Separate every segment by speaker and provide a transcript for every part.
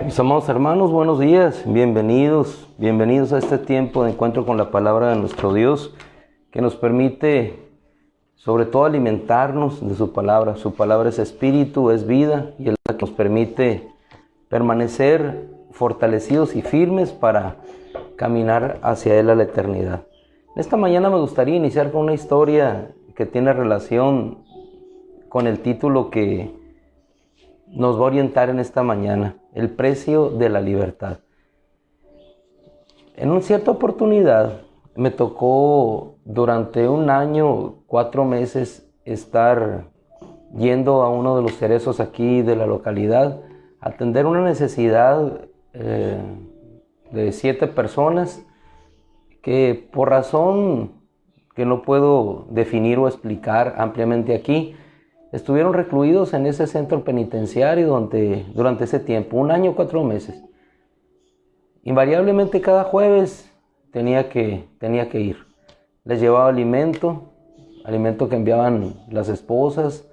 Speaker 1: Mis amados hermanos, buenos días, bienvenidos a este tiempo de encuentro con la palabra de nuestro Dios, que nos permite sobre todo alimentarnos de su palabra. Su palabra es espíritu, es vida, y es la que nos permite permanecer fortalecidos y firmes para caminar hacia Él a la eternidad. Esta mañana me gustaría iniciar con una historia que tiene relación con el título que nos va a orientar en esta mañana: el precio de la libertad. En una cierta oportunidad me tocó durante un año, 4 meses, estar yendo a uno de los cerezos aquí de la localidad a atender una necesidad de 7 personas que, por razón que no puedo definir o explicar ampliamente aquí, estuvieron recluidos en ese centro penitenciario durante ese tiempo, un año, 4 meses. Invariablemente cada jueves tenía que ir. Les llevaba alimento que enviaban las esposas,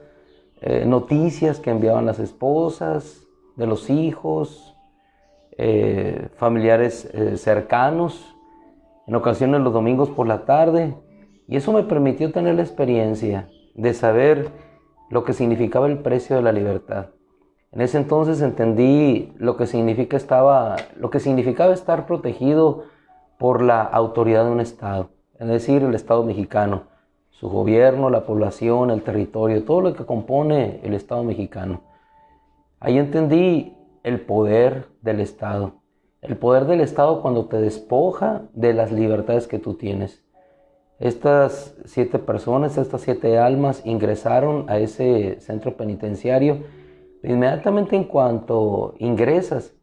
Speaker 1: noticias que enviaban las esposas de los hijos, familiares cercanos, en ocasiones los domingos por la tarde. Y eso me permitió tener la experiencia de saber lo que significaba el precio de la libertad. En ese entonces entendí lo que significaba estar protegido por la autoridad de un Estado, es decir, el Estado mexicano, su gobierno, la población, el territorio, todo lo que compone el Estado mexicano. Ahí entendí el poder del Estado cuando te despoja de las libertades que tú tienes. Estas 7 personas, estas 7 almas ingresaron a ese centro penitenciario. Inmediatamente en cuanto ingresas,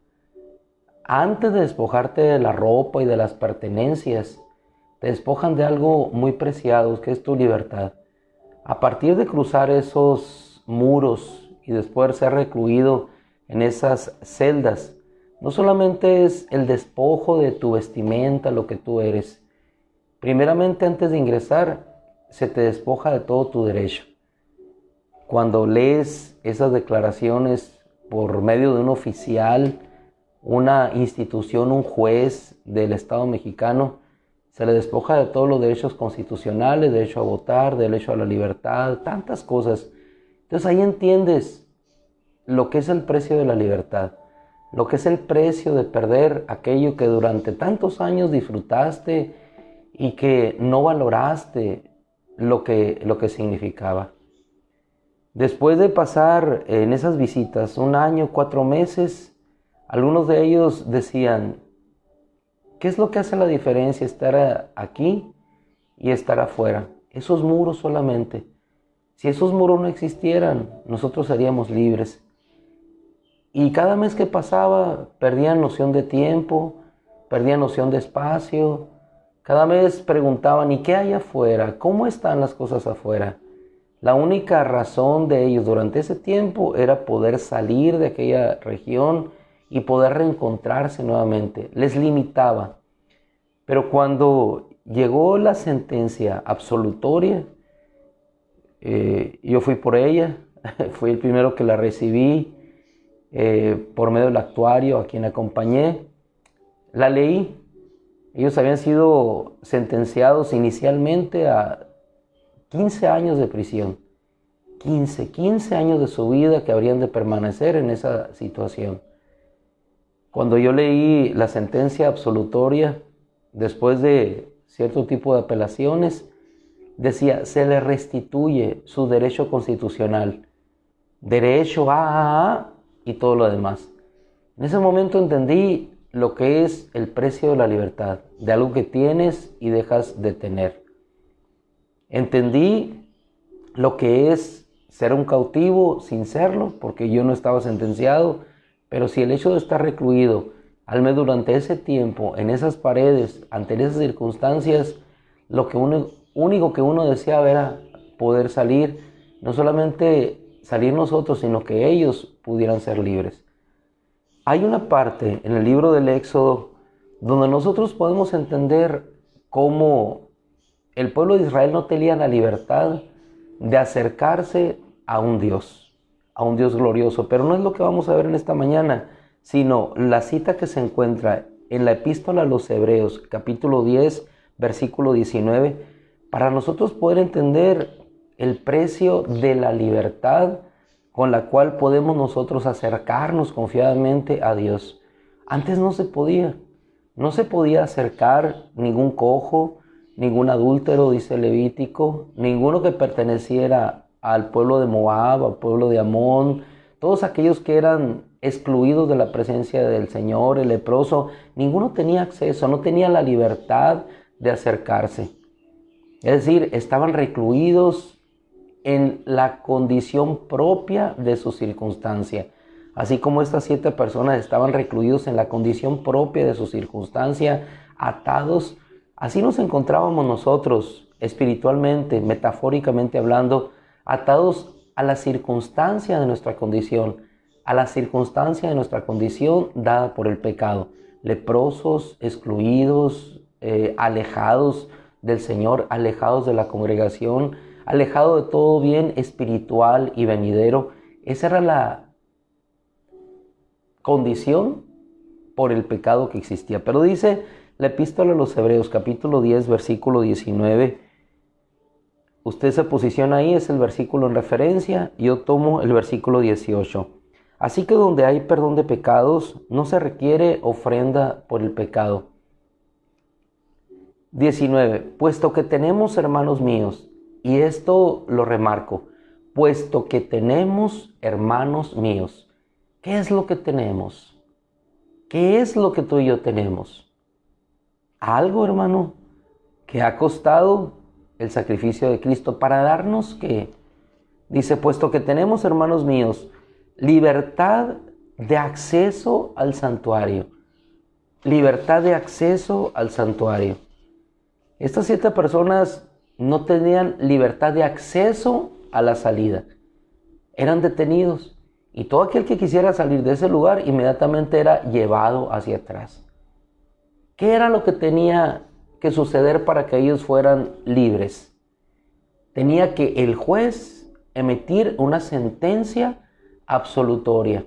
Speaker 1: antes de despojarte de la ropa y de las pertenencias, te despojan de algo muy preciado, que es tu libertad. A partir de cruzar esos muros y después ser recluido en esas celdas, no solamente es el despojo de tu vestimenta, lo que tú eres. Primeramente, antes de ingresar, se te despoja de todo tu derecho. Cuando lees esas declaraciones por medio de un oficial, una institución, un juez del Estado mexicano, se le despoja de todos los derechos constitucionales, derecho a votar, derecho a la libertad, tantas cosas. Entonces ahí entiendes lo que es el precio de la libertad, lo que es el precio de perder aquello que durante tantos años disfrutaste y que no valoraste lo que significaba. Después de pasar en esas visitas un año, 4 meses, algunos de ellos decían: ¿qué es lo que hace la diferencia estar aquí y estar afuera? Esos muros solamente. Si esos muros no existieran, nosotros seríamos libres. Y cada mes que pasaba, perdían noción de tiempo, perdían noción de espacio. Cada mes preguntaban: ¿y qué hay afuera? ¿Cómo están las cosas afuera? La única razón de ellos durante ese tiempo era poder salir de aquella región y poder reencontrarse nuevamente. Les limitaba. Pero cuando llegó la sentencia absolutoria, yo fui por ella, fui el primero que la recibí por medio del actuario a quien acompañé. La leí. Ellos habían sido sentenciados inicialmente a 15 años de prisión. 15 años de su vida que habrían de permanecer en esa situación. Cuando yo leí la sentencia absolutoria, después de cierto tipo de apelaciones, decía: se le restituye su derecho constitucional, derecho a y todo lo demás. En ese momento entendí lo que es el precio de la libertad, de algo que tienes y dejas de tener. Entendí lo que es ser un cautivo sin serlo, porque yo no estaba sentenciado, pero si el hecho de estar recluido, al menos durante ese tiempo, en esas paredes, ante esas circunstancias, lo que único que uno deseaba era poder salir, no solamente salir nosotros, sino que ellos pudieran ser libres. Hay una parte en el libro del Éxodo donde nosotros podemos entender cómo el pueblo de Israel no tenía la libertad de acercarse a un Dios glorioso. Pero no es lo que vamos a ver en esta mañana, sino la cita que se encuentra en la epístola a los Hebreos, capítulo 10, versículo 19, para nosotros poder entender el precio de la libertad con la cual podemos nosotros acercarnos confiadamente a Dios. Antes no se podía acercar ningún cojo, ningún adúltero, dice Levítico, ninguno que perteneciera al pueblo de Moab, al pueblo de Amón, todos aquellos que eran excluidos de la presencia del Señor, el leproso, ninguno tenía acceso, no tenía la libertad de acercarse. Es decir, estaban recluidos en la condición propia de su circunstancia. Así como estas 7 personas estaban recluidos en la condición propia de su circunstancia, atados, así nos encontrábamos nosotros espiritualmente, metafóricamente hablando, atados a la circunstancia de nuestra condición, a la circunstancia de nuestra condición dada por el pecado. Leprosos, excluidos, alejados del Señor, alejados de la congregación, alejados de todo bien espiritual y venidero. Esa era la condición por el pecado que existía. Pero dice la epístola a los Hebreos, capítulo 10, versículo 19, usted se posiciona ahí, es el versículo en referencia, yo tomo el versículo 18. Así que donde hay perdón de pecados, no se requiere ofrenda por el pecado. 19. Puesto que tenemos, hermanos míos, y esto lo remarco, puesto que tenemos, hermanos míos, ¿qué es lo que tenemos? ¿Qué es lo que tú y yo tenemos? Algo, hermano, que ha costado el sacrificio de Cristo para darnos que, dice, puesto que tenemos, hermanos míos, libertad de acceso al santuario. Libertad de acceso al santuario. Estas 7 personas no tenían libertad de acceso a la salida. Eran detenidos. Y todo aquel que quisiera salir de ese lugar inmediatamente era llevado hacia atrás. ¿Qué era lo que tenía que suceder para que ellos fueran libres? Tenía que el juez emitir una sentencia absolutoria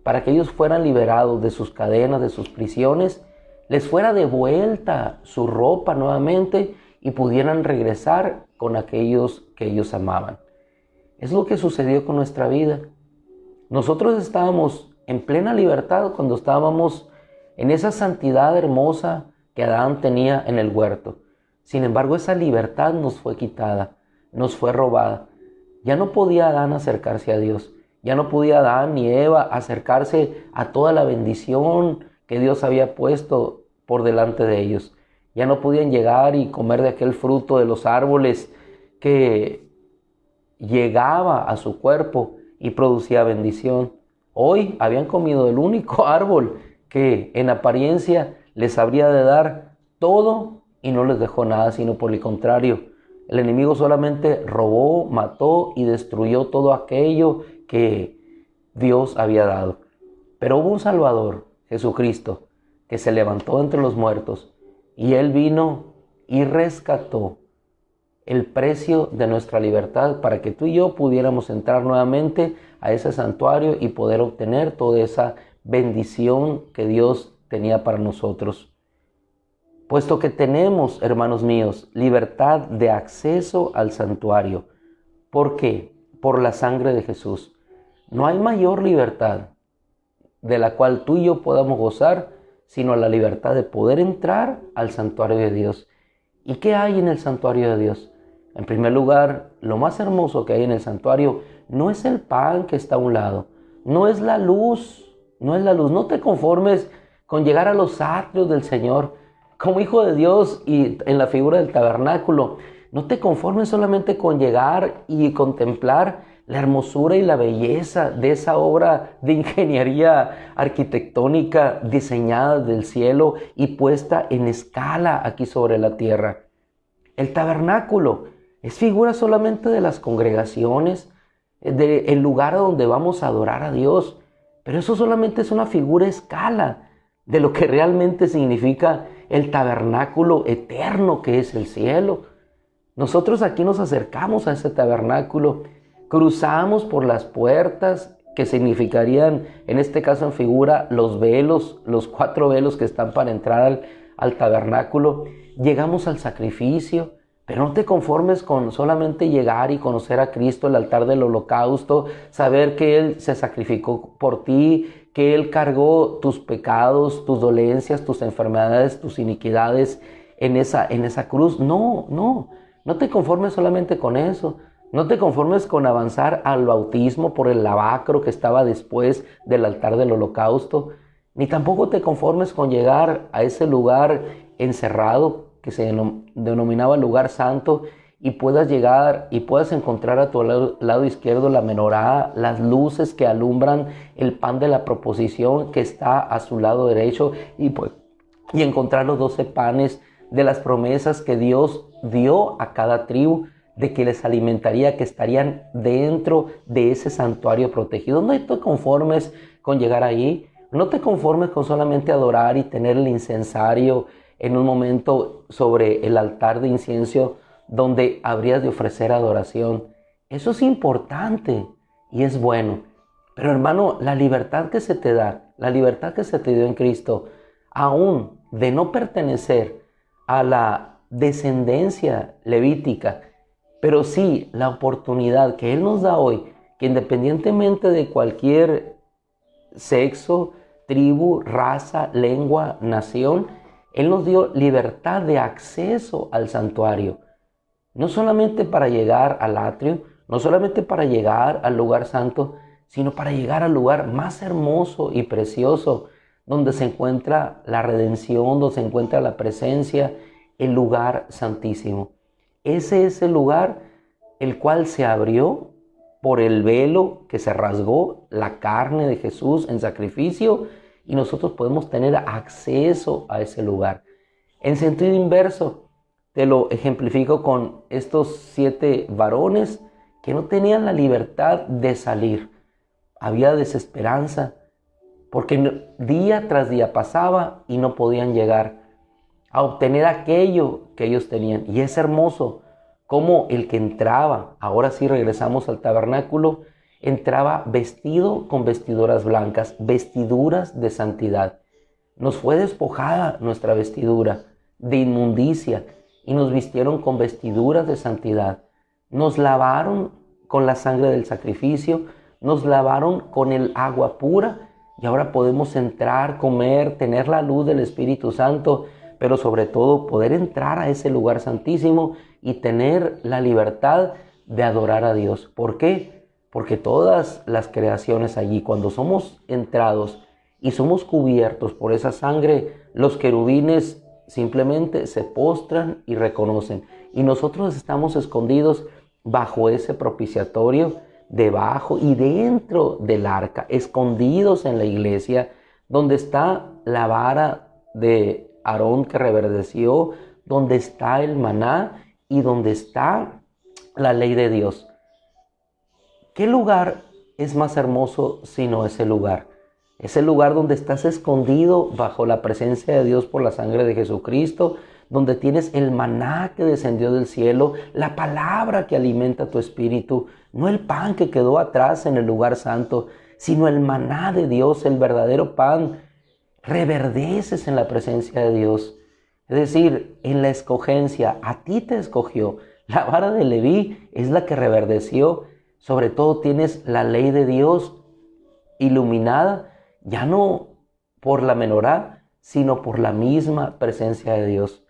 Speaker 1: para que ellos fueran liberados de sus cadenas, de sus prisiones, les fuera devuelta su ropa nuevamente y pudieran regresar con aquellos que ellos amaban. Es lo que sucedió con nuestra vida. Nosotros estábamos en plena libertad cuando estábamos en esa santidad hermosa que Adán tenía en el huerto. Sin embargo, esa libertad nos fue quitada, nos fue robada. Ya no podía Adán acercarse a Dios. Ya no podía Adán ni Eva acercarse a toda la bendición que Dios había puesto por delante de ellos. Ya no podían llegar y comer de aquel fruto de los árboles que llegaba a su cuerpo y producía bendición. Hoy habían comido del único árbol que en apariencia les habría de dar todo y no les dejó nada, sino por el contrario. El enemigo solamente robó, mató y destruyó todo aquello que Dios había dado. Pero hubo un Salvador, Jesucristo, que se levantó entre los muertos y Él vino y rescató el precio de nuestra libertad para que tú y yo pudiéramos entrar nuevamente a ese santuario y poder obtener toda esa bendición que Dios tenía para nosotros. Puesto que tenemos, hermanos míos, libertad de acceso al santuario. ¿Por qué? Por la sangre de Jesús. No hay mayor libertad de la cual tú y yo podamos gozar, sino la libertad de poder entrar al santuario de Dios. ¿Y qué hay en el santuario de Dios? En primer lugar, lo más hermoso que hay en el santuario no es el pan que está a un lado, no es la luz, no te conformes con llegar a los atrios del Señor como hijo de Dios y en la figura del tabernáculo. No te conformes solamente con llegar y contemplar la hermosura y la belleza de esa obra de ingeniería arquitectónica diseñada del cielo y puesta en escala aquí sobre la tierra. El tabernáculo es figura solamente de las congregaciones, del lugar donde vamos a adorar a Dios, pero eso solamente es una figura a escala de lo que realmente significa el tabernáculo eterno que es el cielo. Nosotros aquí nos acercamos a ese tabernáculo, cruzamos por las puertas que significarían, en este caso en figura, los velos, los 4 velos que están para entrar al tabernáculo. Llegamos al sacrificio, pero no te conformes con solamente llegar y conocer a Cristo, el altar del holocausto, saber que Él se sacrificó por ti, que Él cargó tus pecados, tus dolencias, tus enfermedades, tus iniquidades en esa cruz. No te conformes solamente con eso. No te conformes con avanzar al bautismo por el lavacro que estaba después del altar del holocausto, ni tampoco te conformes con llegar a ese lugar encerrado que se denominaba lugar santo y puedas llegar y puedas encontrar a tu lado izquierdo la menorá, las luces que alumbran el pan de la proposición que está a su lado derecho y encontrar los 12 panes de las promesas que Dios dio a cada tribu, de que les alimentaría, que estarían dentro de ese santuario protegido. No te conformes con llegar ahí, no te conformes con solamente adorar y tener el incensario en un momento sobre el altar de incienso donde habrías de ofrecer adoración. Eso es importante y es bueno. Pero hermano, la libertad que se te da, la libertad que se te dio en Cristo, aún de no pertenecer a la descendencia levítica, pero sí la oportunidad que Él nos da hoy, que independientemente de cualquier sexo, tribu, raza, lengua, nación, Él nos dio libertad de acceso al santuario. No solamente para llegar al atrio, no solamente para llegar al lugar santo, sino para llegar al lugar más hermoso y precioso, donde se encuentra la redención, donde se encuentra la presencia, el lugar santísimo. Ese es el lugar el cual se abrió por el velo que se rasgó, la carne de Jesús en sacrificio, y nosotros podemos tener acceso a ese lugar. En sentido inverso, te lo ejemplifico con estos 7 varones que no tenían la libertad de salir. Había desesperanza, porque día tras día pasaba y no podían llegar a obtener aquello que ellos tenían. Y es hermoso cómo el que entraba, ahora sí regresamos al tabernáculo, entraba vestido con vestiduras blancas, vestiduras de santidad. Nos fue despojada nuestra vestidura de inmundicia y nos vistieron con vestiduras de santidad. Nos lavaron con la sangre del sacrificio, nos lavaron con el agua pura y ahora podemos entrar, comer, tener la luz del Espíritu Santo, pero sobre todo poder entrar a ese lugar santísimo y tener la libertad de adorar a Dios. ¿Por qué? Porque todas las creaciones allí, cuando somos entrados y somos cubiertos por esa sangre, los querubines simplemente se postran y reconocen. Y nosotros estamos escondidos bajo ese propiciatorio, debajo y dentro del arca, escondidos en la iglesia, donde está la vara de Aarón que reverdeció, donde está el maná y donde está la ley de Dios. ¿Qué lugar es más hermoso sino ese lugar? Es el lugar donde estás escondido bajo la presencia de Dios por la sangre de Jesucristo, donde tienes el maná que descendió del cielo, la palabra que alimenta tu espíritu, no el pan que quedó atrás en el lugar santo, sino el maná de Dios, el verdadero pan. Reverdeces en la presencia de Dios. Es decir, en la escogencia, a ti te escogió. La vara de Leví es la que reverdeció. Sobre todo tienes la ley de Dios iluminada, ya no por la menorá, sino por la misma presencia de Dios.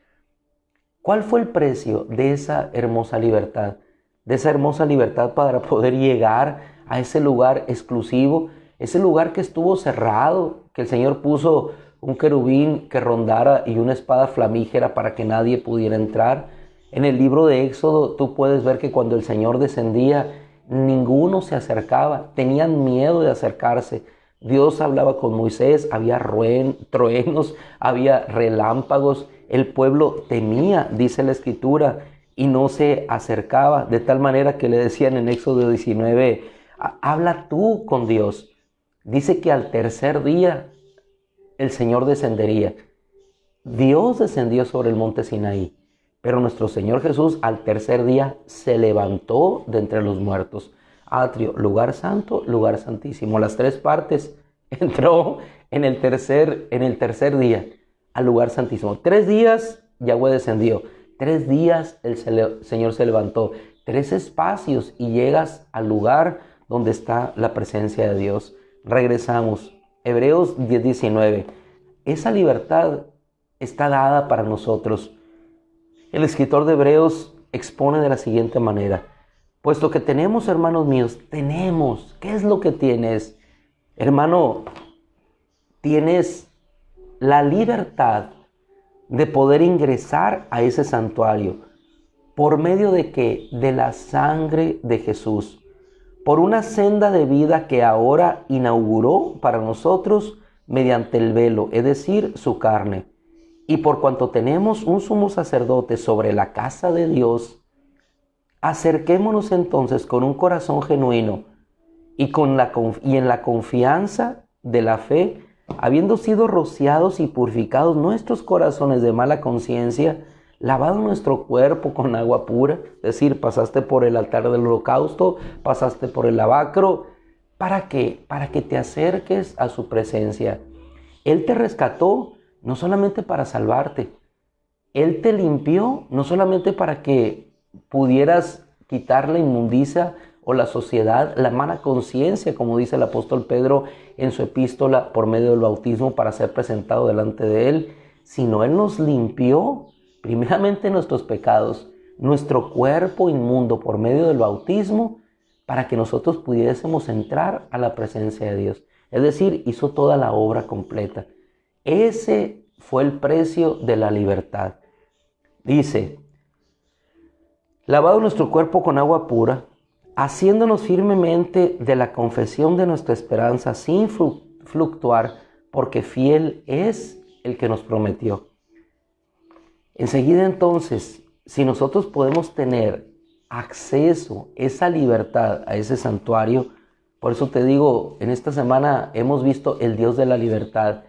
Speaker 1: ¿Cuál fue el precio de esa hermosa libertad? De esa hermosa libertad para poder llegar a ese lugar exclusivo, ese lugar que estuvo cerrado, que el Señor puso un querubín que rondara y una espada flamígera para que nadie pudiera entrar. En el libro de Éxodo tú puedes ver que cuando el Señor descendía, ninguno se acercaba, tenían miedo de acercarse. Dios hablaba con Moisés, había truenos, había relámpagos. El pueblo temía, dice la Escritura, y no se acercaba, de tal manera que le decían en Éxodo 19, habla tú con Dios. Dice que al tercer día el Señor descendería. Dios descendió sobre el monte Sinaí, pero nuestro Señor Jesús al tercer día se levantó de entre los muertos. atrio, lugar santo, lugar santísimo. Las tres partes. Entró en el tercer día al lugar santísimo. 3 días Yahweh descendió. 3 días el Señor se levantó. 3 espacios y llegas al lugar donde está la presencia de Dios. Regresamos. Hebreos 10:19. Esa libertad está dada para nosotros. El escritor de Hebreos expone de la siguiente manera: puesto que tenemos, hermanos míos, tenemos. ¿Qué es lo que tienes? Hermano, tienes la libertad de poder ingresar a ese santuario. ¿Por medio de qué? De la sangre de Jesús. Por una senda de vida que ahora inauguró para nosotros mediante el velo, es decir, su carne. Y por cuanto tenemos un sumo sacerdote sobre la casa de Dios, acerquémonos entonces con un corazón genuino y en la confianza de la fe, habiendo sido rociados y purificados nuestros corazones de mala conciencia, lavado nuestro cuerpo con agua pura, es decir, pasaste por el altar del holocausto, pasaste por el lavacro. ¿Para qué? Para que te acerques a su presencia. Él te rescató no solamente para salvarte, Él te limpió no solamente para que pudieras quitar la inmundicia o la sociedad, la mala conciencia, como dice el apóstol Pedro en su epístola, por medio del bautismo para ser presentado delante de Él, sino Él nos limpió primeramente nuestros pecados, nuestro cuerpo inmundo por medio del bautismo, para que nosotros pudiésemos entrar a la presencia de Dios. Es decir, hizo toda la obra completa. Ese fue el precio de la libertad. Dice: lavado nuestro cuerpo con agua pura, haciéndonos firmemente de la confesión de nuestra esperanza sin fluctuar, porque fiel es el que nos prometió. Enseguida entonces, si nosotros podemos tener acceso, esa libertad a ese santuario, por eso te digo, en esta semana hemos visto el Dios de la libertad,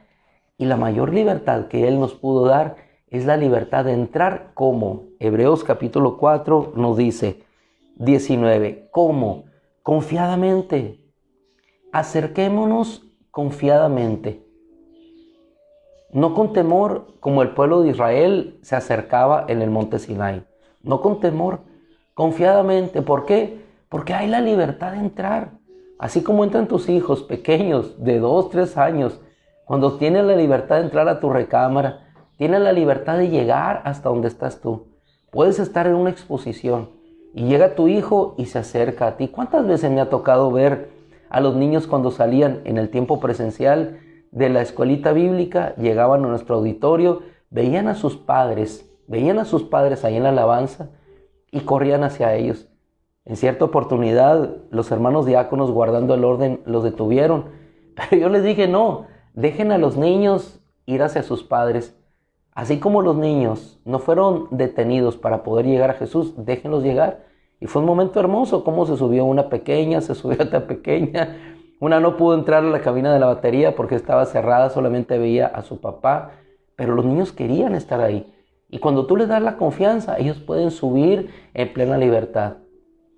Speaker 1: y la mayor libertad que Él nos pudo dar es la libertad de entrar como Hebreos capítulo 4 nos dice, 19, ¿cómo? Confiadamente. Acerquémonos confiadamente. No con temor, como el pueblo de Israel se acercaba en el monte Sinai. No con temor, confiadamente. ¿Por qué? Porque hay la libertad de entrar. Así como entran tus hijos pequeños de 2, 3 años, cuando tienen la libertad de entrar a tu recámara, tienen la libertad de llegar hasta donde estás tú. Puedes estar en una exposición y llega tu hijo y se acerca a ti. ¿Cuántas veces me ha tocado ver a los niños cuando salían en el tiempo presencial de la escuelita bíblica, llegaban a nuestro auditorio, veían a sus padres ahí en la alabanza y corrían hacia ellos? En cierta oportunidad, los hermanos diáconos, guardando el orden, los detuvieron. Pero yo les dije, no, dejen a los niños ir hacia sus padres. Así como los niños no fueron detenidos para poder llegar a Jesús, déjenlos llegar. Y fue un momento hermoso, cómo se subió una pequeña, se subió otra pequeña. Una no pudo entrar a la cabina de la batería porque estaba cerrada, solamente veía a su papá. Pero los niños querían estar ahí. Y cuando tú les das la confianza, ellos pueden subir en plena libertad.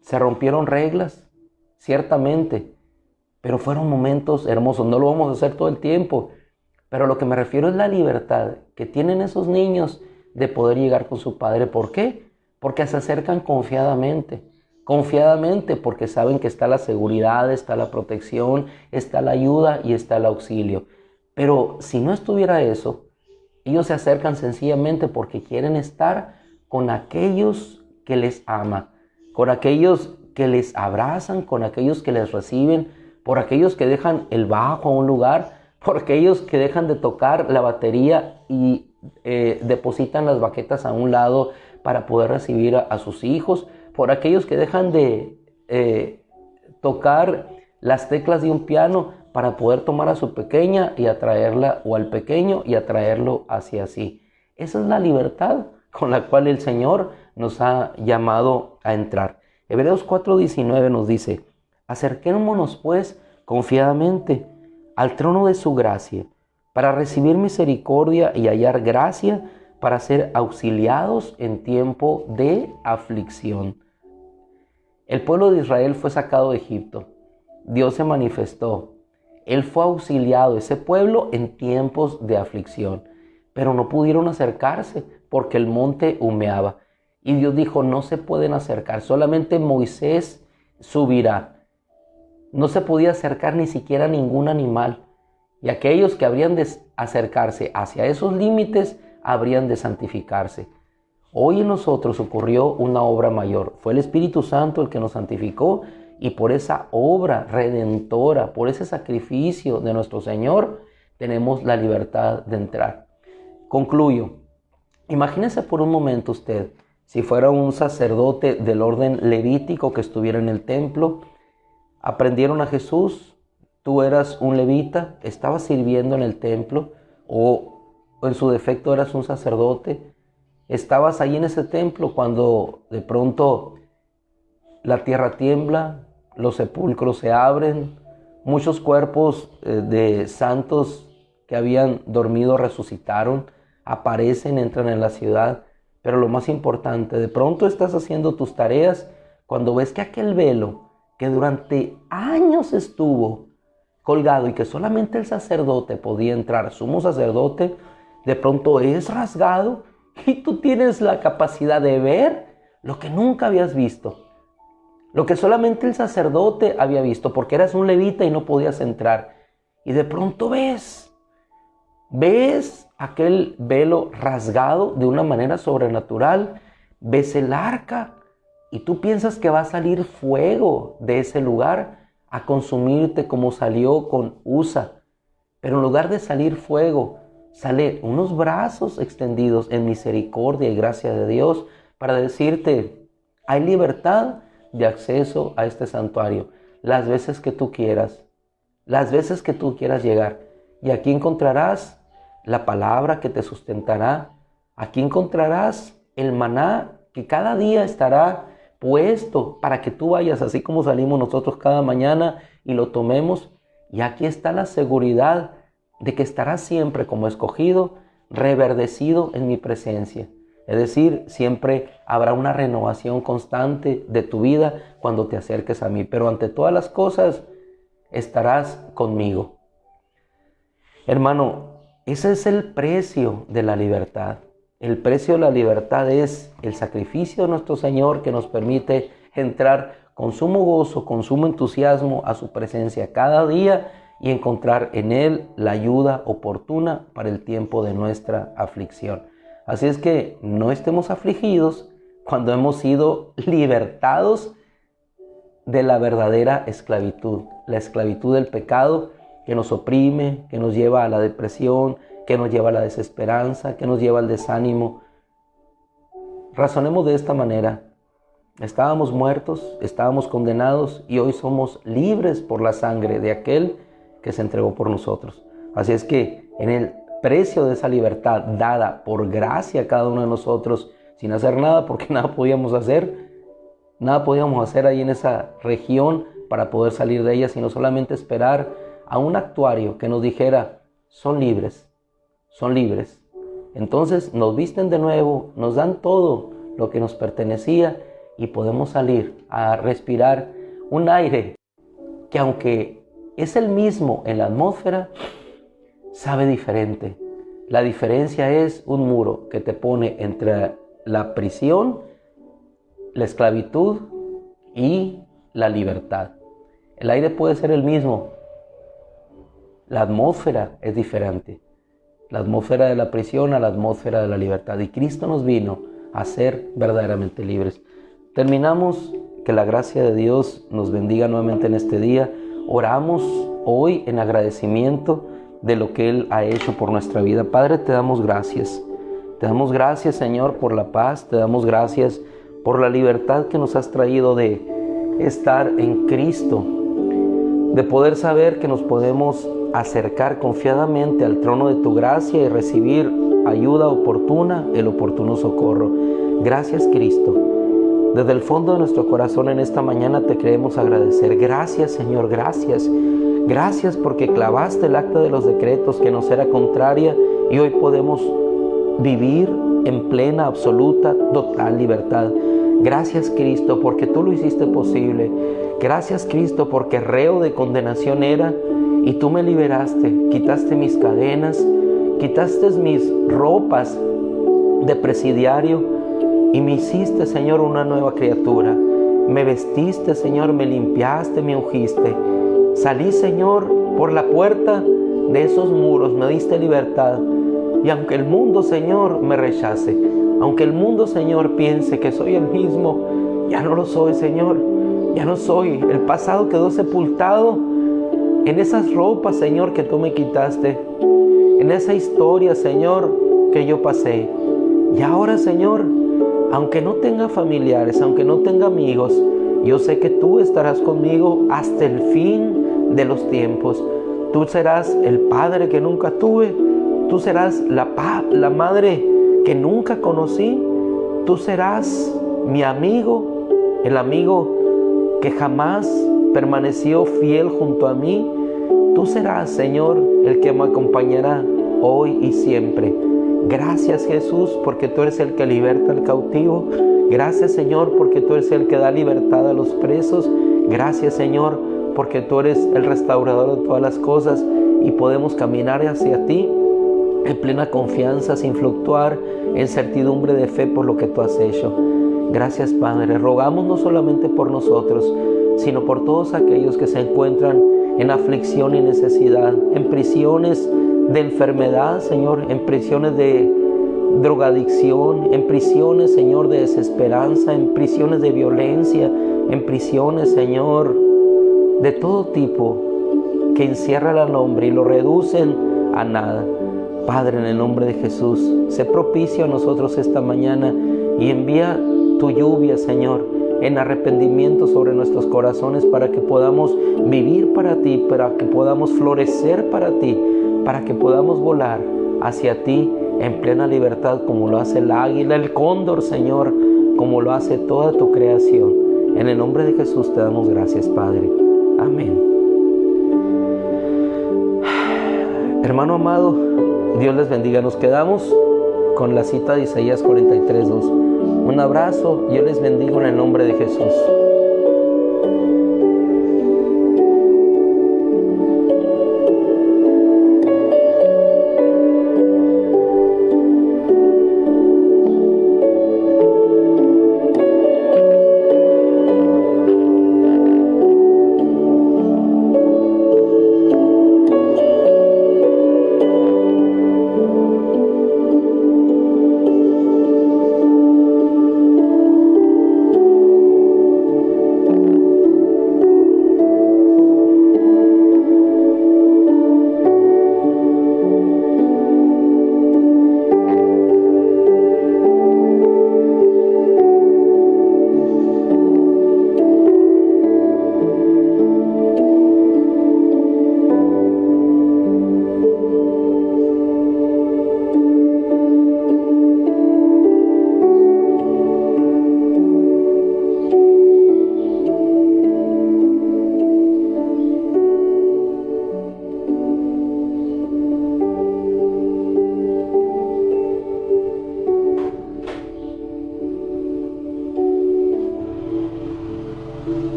Speaker 1: Se rompieron reglas, ciertamente, pero fueron momentos hermosos. No lo vamos a hacer todo el tiempo, pero lo que me refiero es la libertad que tienen esos niños de poder llegar con su padre. ¿Por qué? Porque se acercan confiadamente porque saben que está la seguridad, está la protección, está la ayuda y está el auxilio. Pero si no estuviera eso, ellos se acercan sencillamente porque quieren estar con aquellos que les aman, con aquellos que les abrazan, con aquellos que les reciben, por aquellos que dejan el bajo a un lugar, por aquellos que dejan de tocar la batería y depositan las baquetas a un lado para poder recibir a sus hijos, por aquellos que dejan de tocar las teclas de un piano para poder tomar a su pequeña y atraerla, o al pequeño y atraerlo hacia sí. Esa es la libertad con la cual el Señor nos ha llamado a entrar. Hebreos 4:19 nos dice: acerquémonos pues confiadamente al trono de su gracia, para recibir misericordia y hallar gracia para ser auxiliados en tiempo de aflicción. El pueblo de Israel fue sacado de Egipto. Dios se manifestó. Él fue auxiliado, ese pueblo, en tiempos de aflicción. Pero no pudieron acercarse porque el monte humeaba. Y Dios dijo, no se pueden acercar, solamente Moisés subirá. No se podía acercar ni siquiera ningún animal. Y aquellos que habrían de acercarse hacia esos límites, habrían de santificarse. Hoy en nosotros ocurrió una obra mayor. Fue el Espíritu Santo el que nos santificó, y por esa obra redentora, por ese sacrificio de nuestro Señor, tenemos la libertad de entrar. Concluyo. Imagínese por un momento usted, si fuera un sacerdote del orden levítico que estuviera en el templo, aprendieron a Jesús, tú eras un levita, estabas sirviendo en el templo, o en su defecto eras un sacerdote, estabas ahí en ese templo cuando de pronto la tierra tiembla, los sepulcros se abren, muchos cuerpos de santos que habían dormido resucitaron, aparecen, entran en la ciudad. Pero lo más importante, de pronto estás haciendo tus tareas cuando ves que aquel velo que durante años estuvo colgado y que solamente el sacerdote podía entrar, sumo sacerdote, de pronto es rasgado y tú tienes la capacidad de ver lo que nunca habías visto. Lo que solamente el sacerdote había visto, porque eras un levita y no podías entrar. Y de pronto ves aquel velo rasgado de una manera sobrenatural, ves el arca y tú piensas que va a salir fuego de ese lugar a consumirte como salió con Usa. Pero en lugar de salir fuego, sale unos brazos extendidos en misericordia y gracia de Dios para decirte, hay libertad de acceso a este santuario las veces que tú quieras, llegar. Y aquí encontrarás la palabra que te sustentará. Aquí encontrarás el maná que cada día estará puesto para que tú vayas, así como salimos nosotros cada mañana y lo tomemos. Y aquí está la seguridad de que estarás siempre como escogido, reverdecido en mi presencia. Es decir, siempre habrá una renovación constante de tu vida cuando te acerques a mí. Pero ante todas las cosas, estarás conmigo. Hermano, ese es el precio de la libertad. El precio de la libertad es el sacrificio de nuestro Señor que nos permite entrar con sumo gozo, con sumo entusiasmo a su presencia cada día y encontrar en Él la ayuda oportuna para el tiempo de nuestra aflicción. Así es que no estemos afligidos cuando hemos sido libertados de la verdadera esclavitud, la esclavitud del pecado que nos oprime, que nos lleva a la depresión, que nos lleva a la desesperanza, que nos lleva al desánimo. Razonemos de esta manera. Estábamos muertos, estábamos condenados y hoy somos libres por la sangre de aquel que se entregó por nosotros. Así es que en el precio de esa libertad dada por gracia a cada uno de nosotros, sin hacer nada, porque nada podíamos hacer ahí en esa región para poder salir de ella, sino solamente esperar a un actuario que nos dijera, son libres. Entonces nos visten de nuevo, nos dan todo lo que nos pertenecía y podemos salir a respirar un aire que, aunque es el mismo en la atmósfera, sabe diferente. La diferencia es un muro que te pone entre la prisión, la esclavitud y la libertad. El aire puede ser el mismo, la atmósfera es diferente. La atmósfera de la prisión a la atmósfera de la libertad. Y Cristo nos vino a ser verdaderamente libres. Terminamos. Que la gracia de Dios nos bendiga nuevamente en este día. Oramos hoy en agradecimiento de lo que Él ha hecho por nuestra vida. Padre, te damos gracias. Te damos gracias, Señor, por la paz. Te damos gracias por la libertad que nos has traído de estar en Cristo. De poder saber que nos podemos acercar confiadamente al trono de tu gracia y recibir ayuda oportuna, el oportuno socorro. Gracias, Cristo. Desde el fondo de nuestro corazón en esta mañana te queremos agradecer. Gracias, Señor, gracias. Gracias porque clavaste el acta de los decretos que nos era contraria y hoy podemos vivir en plena, absoluta, total libertad. Gracias, Cristo, porque tú lo hiciste posible. Gracias, Cristo, porque reo de condenación era y tú me liberaste. Quitaste mis cadenas, quitaste mis ropas de presidiario y me hiciste, Señor, una nueva criatura. Me vestiste, Señor, me limpiaste, me ungiste. Salí, Señor, por la puerta de esos muros, me diste libertad. Y aunque el mundo, Señor, me rechace, aunque el mundo, Señor, piense que soy el mismo, ya no lo soy, Señor. Ya no soy. El pasado quedó sepultado en esas ropas, Señor, que tú me quitaste. En esa historia, Señor, que yo pasé. Y ahora, Señor, aunque no tenga familiares, aunque no tenga amigos, yo sé que tú estarás conmigo hasta el fin de los tiempos. Tú serás el padre que nunca tuve. Tú serás la madre que nunca conocí. Tú serás mi amigo, el amigo que jamás permaneció fiel junto a mí. Tú serás, Señor, el que me acompañará hoy y siempre. Gracias, Jesús, porque tú eres el que liberta al cautivo. Gracias, Señor, porque tú eres el que da libertad a los presos. Gracias, Señor, porque tú eres el restaurador de todas las cosas y podemos caminar hacia ti en plena confianza, sin fluctuar, en certidumbre de fe por lo que tú has hecho. Gracias, Padre. Rogamos no solamente por nosotros, sino por todos aquellos que se encuentran en aflicción y necesidad, en prisiones de enfermedad, Señor, en prisiones de drogadicción, en prisiones, Señor, de desesperanza, en prisiones de violencia, en prisiones, Señor, de todo tipo, que encierran al hombre y lo reducen a nada. Padre, en el nombre de Jesús, sé propicio a nosotros esta mañana y envía tu lluvia, Señor, en arrepentimiento sobre nuestros corazones para que podamos vivir para ti, para que podamos florecer para ti, para que podamos volar hacia ti en plena libertad como lo hace el águila, el cóndor, Señor, como lo hace toda tu creación. En el nombre de Jesús te damos gracias, Padre. Amén. Hermano amado, Dios les bendiga. Nos quedamos con la cita de Isaías 43:2. Un abrazo, yo les bendigo en el nombre de Jesús.